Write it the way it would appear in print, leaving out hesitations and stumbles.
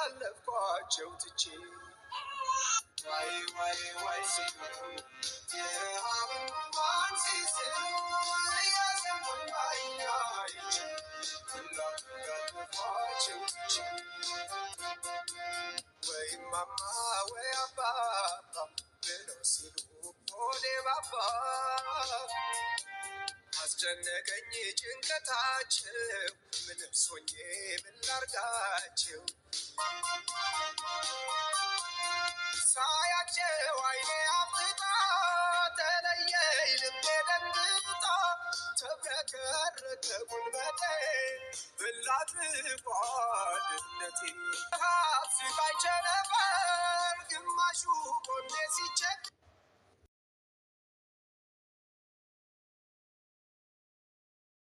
ያሳለፍኳቸው ትቼ ዋይ ዋይ ዋይ ሲሉ የአበባን ሲስሉ ያዘንባል ባይናይች ሁላጋለፏቸው ትቼ ወይ ማማ ወይ አባባ ብለው ሲሉ ሆዴ ባባ አስጨነቀኝ ጭንቀታቸው ምንም ሶኜ ምን ላርጋቸው ሳያቸው አይኔ አፍጥጣ ተለየኝ ልቤ ደንግጣ ተብረከረከ ጉልበቴ ብላድርጓል እምነቴ ስቃይ ቸነፈር ግማሹ ጎኔ ሲቸግ